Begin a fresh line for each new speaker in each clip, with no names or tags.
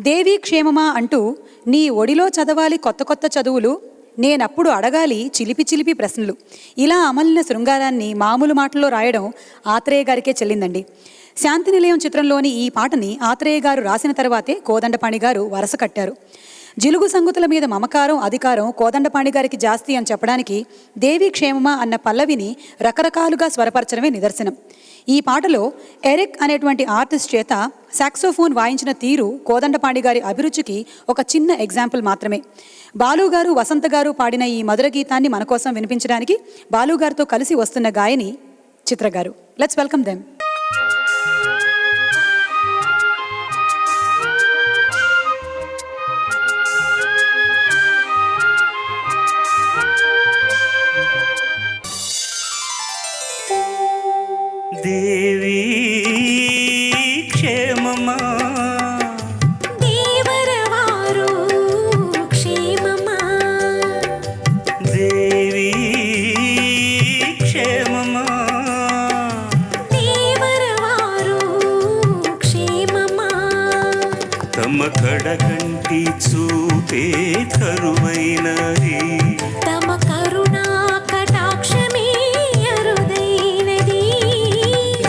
దేవీ క్షేమమా అంటూ నీ ఒడిలో చదవాలి కొత్త కొత్త చదువులు, నేనప్పుడు అడగాలి చిలిపి చిలిపి ప్రశ్నలు. ఇలా అమలిన శృంగారాన్ని మామూలు మాటల్లో రాయడం ఆత్రేయ గారికే చెల్లిందండి. శాంతి నిలయం చిత్రంలోని ఈ పాటని ఆత్రేయ గారు రాసిన తర్వాతే కోదండపాణి గారు వరస కట్టారు. జిలుగు సంగతుల మీద మమకారం అధికారం కోదండపాణి గారికి జాస్తి అని చెప్పడానికి దేవి క్షేమమా అన్న పల్లవిని రకరకాలుగా స్వరపరచడమే నిదర్శనం. ఈ పాటలో ఎరిక్ అనేటువంటి ఆర్టిస్ట్ చేత సాక్సోఫోన్ వాయించిన తీరు కోదండపాణి గారి అభిరుచికి ఒక చిన్న ఎగ్జాంపుల్ మాత్రమే. బాలుగారు వసంత గారు పాడిన ఈ మధుర గీతాన్ని మన కోసం వినిపించడానికి బాలుగారితో కలిసి వస్తున్న గాయని Chitra garu. Let's welcome them.
దేవి క్షేమమా,
దేవరవారు క్షేమమా,
దేవి క్షేమమా,
దేవరవారు క్షేమమా.
తమ కడగంటి చూపే కరువైనది,
తమ కరుణా కటాక్షమే అరుదైనది.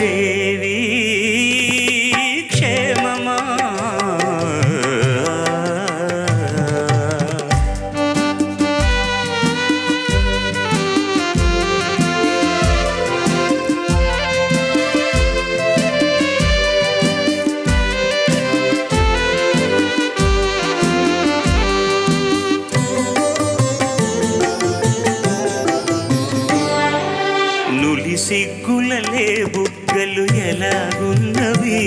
దేవి క్షేమమా. నులి సిగ్గులలే బుగ్గలు ఎలాగున్నవి,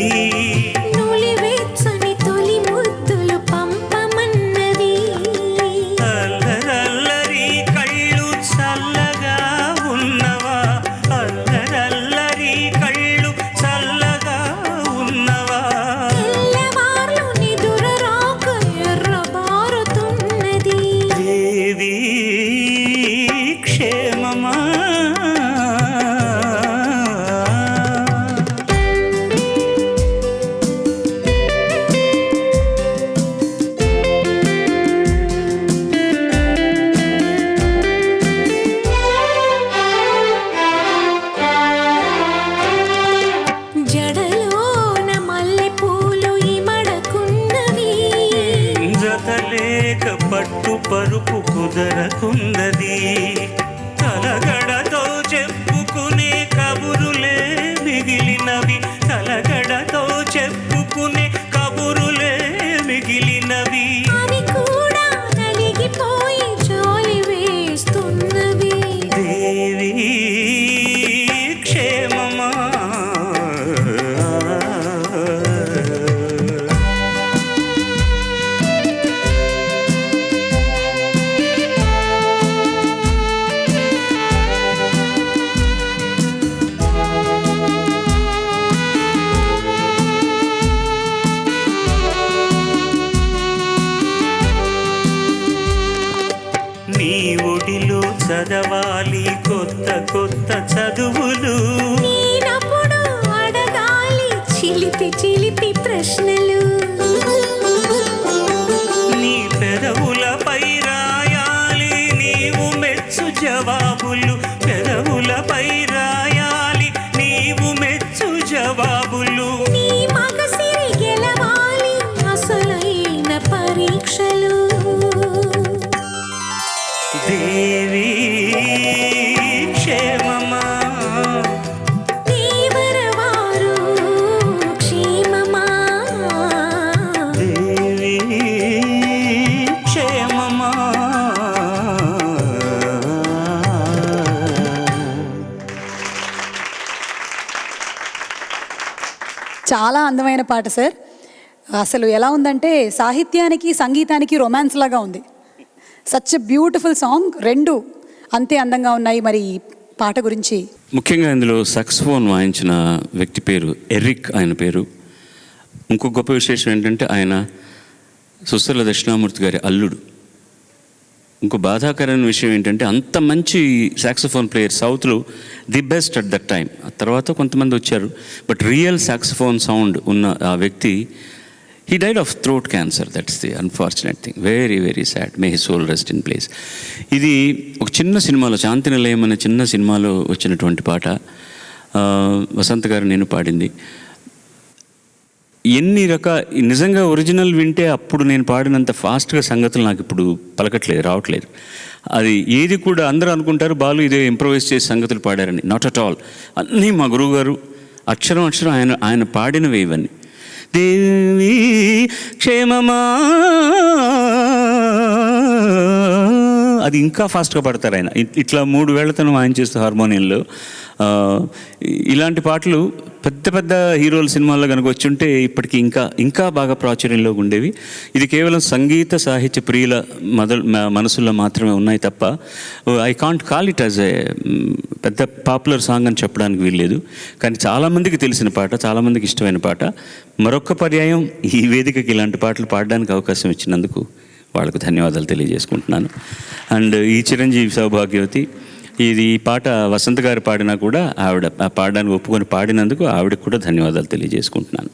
నులివెచ్చని తొలి ముద్దులు పంపమన్నది.
అల్లరల్లరి కళ్ళు చల్లగా ఉన్నవా, అల్లరల్లరి కళ్ళు చల్లగా ఉన్నవా,
తెల్లవార్లు నిదుర రాక ఎర్రబారుతున్నది.
దేవి క్షేమమా.
జడలోన మల్లెపూలు ఇమడకున్నవి.
జతలేక పట్టు పరుపు కుదరకుందది, తలగడతో చెప్పుకునే కబురులే మిగిలినవి, తలగడతో చెప్పుకునే కబురులే మిగిలినవి.
అవి కూడా నలిగిపోయి జాలి వేస్తున్నవి.
దేవి క్షేమమా. నీ ఒడిలో చదవాలి కొత్త కొత్త చదువులు,
నేనప్పుడు అడగాలి చిలిపి చిలిపి ప్రశ్నలు.
నీ పెదవులపై రాయాలి నీవు మెచ్చు జవాబులు, పెదవులపై రాయాలి నీవు మెచ్చు జవాబులు.
నీ మగసిరి గెలవాలి అసలైన పరీక్షలు.
దేవి క్షేమమా.
దేవరవారు క్షేమమా,
దేవి క్షేమమా.
చాలా అందమైన పాట సార్. అసలు ఎలా ఉందంటే సాహిత్యానికి సంగీతానికి రొమాన్స్ లాగా ఉంది. Such a beautiful song. రెండు అంతే అందంగా ఉన్నాయి. మరి ఈ పాట గురించి
ముఖ్యంగా ఇందులో సాక్సోఫోన్ వాయించిన వ్యక్తి పేరు ఎరిక్. ఆయన పేరు. ఇంకో గొప్ప విశేషం ఏంటంటే ఆయన సుస్థల దక్షిణామూర్తి గారి అల్లుడు. ఇంకో బాధాకరమైన విషయం ఏంటంటే అంత మంచి సాక్సోఫోన్ ప్లేయర్ సౌత్లో the best at that time. ఆ తర్వాత కొంతమంది వచ్చారు, బట్ రియల్ సాక్సోఫోన్ సౌండ్ ఉన్న ఆ వ్యక్తి He died of throat cancer. That's the unfortunate thing. Very, very sad. May his soul rest in place. ఇది ఒక చిన్న సినిమాలో, శాంతి నిలయం అనే చిన్న సినిమాలో వచ్చినటువంటి పాట. వసంత్ గారు నేను పాడింది. నిజంగా ఒరిజినల్ వింటే అప్పుడు నేను పాడినంత ఫాస్ట్గా సంగతులు నాకు ఇప్పుడు రావట్లేదు. అది ఏది కూడా అందరూ అనుకుంటారు బాలు ఇదే ఇంప్రొవైజ్ చేసి సంగతులు పాడారని. Not at all. అన్నీ మా గురువు గారు అక్షరం ఆయన పాడినవి ఇవన్నీ. దేవి క్షేమమా, అది ఇంకా ఫాస్ట్గా పడతారు ఆయన. ఇట్లా 3 వేళ్లతో ఆయన చేస్తూ హార్మోనియంలో. ఇలాంటి పాటలు పెద్ద పెద్ద హీరోల సినిమాల్లో కనుక వచ్చుంటే ఇప్పటికీ ఇంకా బాగా ప్రాచుర్యంలో ఉండేవి. ఇది కేవలం సంగీత సాహిత్య ప్రియుల మనసుల్లో మాత్రమే ఉన్నాయి తప్ప I can't call it as a పెద్ద పాపులర్ సాంగ్ అని చెప్పడానికి వీల్లేదు. కానీ చాలామందికి తెలిసిన పాట, చాలామందికి ఇష్టమైన పాట. మరొక్క పర్యాయం ఈ వేదికకి ఇలాంటి పాటలు పాడడానికి అవకాశం ఇచ్చినందుకు వాళ్ళకు ధన్యవాదాలు తెలియజేసుకుంటున్నాను. అండ్ ఈ చిరంజీవి సౌభాగ్యవతి, ఈ పాట వసంత్ గారు పాడినా కూడా ఆవిడ పాడడానికి ఒప్పుకొని పాడినందుకు ఆవిడకు కూడా ధన్యవాదాలు తెలియజేసుకుంటున్నాను.